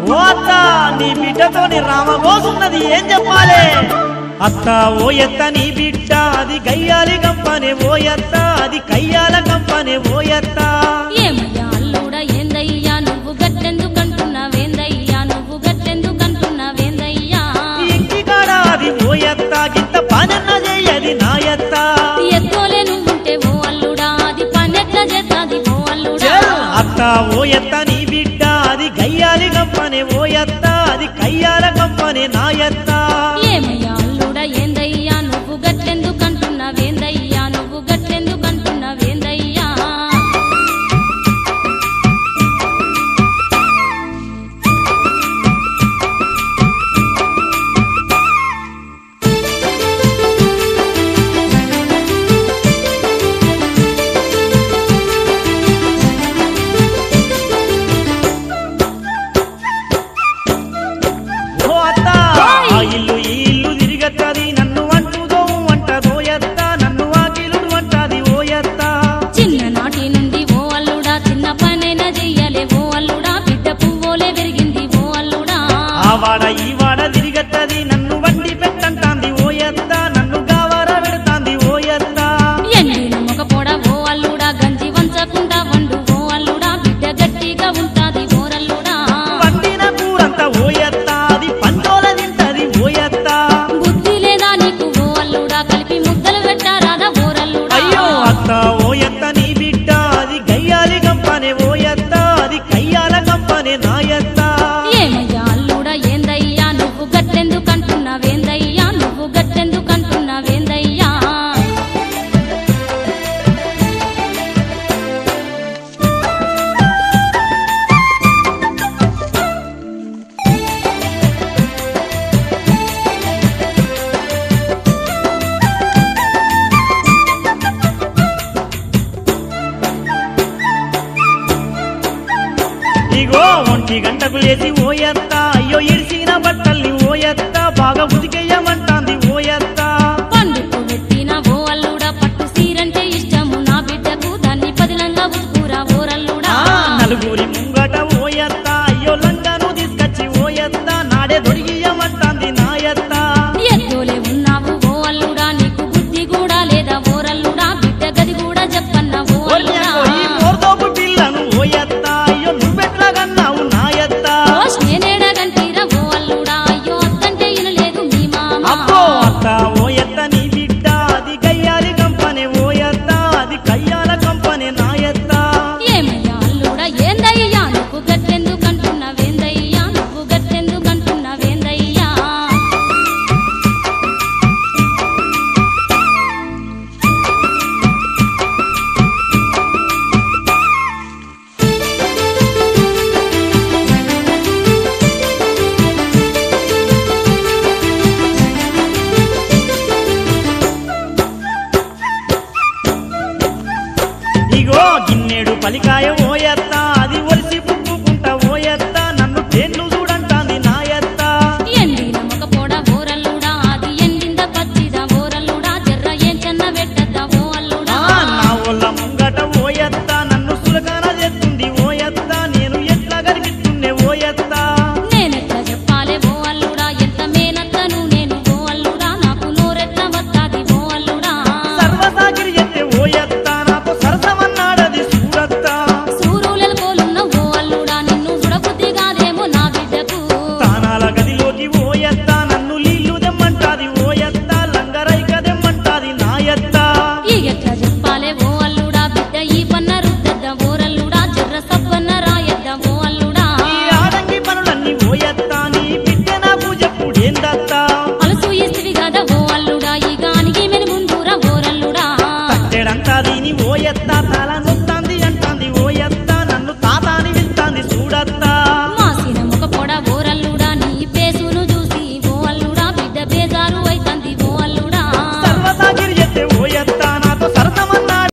ఓ అత్త నీ బిడ్డతోని రామబోసున్నది ఏం చెప్పాలి? అత్త ఓ ఎత్త నీ బిడ్డ అది గయ్యాలి గంపనే ఓ ఎత్త అది కయ్యాల గంపనే ఓ ఎత్త. ఏమయ్యా అల్లుడా ఏందయ్యా నువ్వు గట్టెందుకంటున్నావేందయ్యా నువ్వు గట్టెందుకంటున్నావేందయ్యా? ఇంటికాడ అది ఓ ఎత్త గింత పనన్న చెయ్యది నా ఎత్త. ఎత్తోలే నువ్వుంటే ఓ అల్లుడా అది పనెట్లా చేస్తాది ఓ అల్లుడా? అత్త ఓ ఎత్త నీ బిడ్డ అది గయ్యాలి గంపనే ఓ ఎత్త అది కయ్యాల గంపనే నా ఎత్త. ఏమయ్యా అల్లుడా ఏందయ్యా నువ్వు గట్టెందుకంటున్నావేందయ్యా నువ్వు గట్టెందుకంటున్నావేందయ్యా? ఓ అత్త ఆ ఇల్లు ఈ ఇల్లు తిరిగత్తది నన్ను అంటుదో అంటదో ఎత్త నన్ను ఆకిలుడు అంటది ఓ ఎత్త. చిన్ననాటి నుండి ఓ అల్లుడా చిన్న పనైనా చెయ్యలే ఓ అల్లుడా బిడ్డ పువ్వులే పెరిగింది ఓ అల్లుడా. ఆ వాడ ఈ వాడ తిరిగత్తది నన్ను వండి పెట్టంటాంది ఓ ఎత్త నన్ను గావర పెడతాంది ఓ ఎత్త. ఎండిన మొగ పొడ ఓ అల్లుడా గంజి వంచకుండా వండు ఓ అల్లుడా బిడ్డ గట్టిగా ఉంటాది ఓరల్లుడా. వండిన కూరంత ఓ ఎత్త అది పంటోల తింటది ఓ ఎత్త. బుద్ధి లేదా నీకు ఓ అల్లుడా కలిపి ముద్దలు పెట్టారాదా ఓరల్లుడా? అయ్యో అత్త ఓ ఎత్త నీ బిడ్డ అది గయ్యాలి గంపనే ఓ ఎత్త అది కయ్యాల గంపనే నా ఎత్త. ఏమయ్యా అల్లుడా ఏందయ్యా నువ్వు గట్టెందుకంటున్నావేందయ్యా నువ్వు గట్టెందుకంటున్నావేందయ్యా? ఇగో ఒంటి గంటకు లేచి ఓ ఎత్త అయ్యో ఇడిసిన బట్టల్ని ఓ ఎత్త బాగా ఉతికేయమంటాంది ఓ ఎత్త. పండుకు పెట్టిన ఓ అల్లుడా పట్టు సీరంటే ఇష్టము నా బిడ్డకు దాన్ని పదిలంగా ఉతుకురా ఓరల్లుడా. నలుగురి ముంగట ఓ ఎత్త అయ్యో లంగాను తీసుకొచ్చి ఓ ఎత్త నాడే దొరికియమంటాంది నా ఎత్త. ఎత్తోలే ఉన్నావు ఓ అల్లుడా నీకు బుద్ధి కూడా లేదా ఓరల్లుడా బిడ్డ గది కూడా చెప్పన్న ఓ అల్లుడా. ఈ మోర్దోపు పిల్లను ఓ ఎత్త అయ్యో నువ్వెట్లా కన్నావు నా ఎత్త. ఓష్ నేనేడా గంటీరా ఓ అల్లుడా అయ్యో అత్తంటే ఇనలేదు మీ మామ. అబ్బో అత్త ఓ ఎత్త నీ బిడ్డ అది గయ్యాలి గంపనే ఓ ఎత్త అది కయ్యాల గంపనే నా ఎత్త. ఏమయ్యా అల్లుడా ఏందయ్యా నువ్వు గట్టెందుకంటున్నావేందయ్యా నువ్వు గట్టెందుకంటున్నావేందయ్యా? ఇగో గిన్నెడు పలికాయ ఓ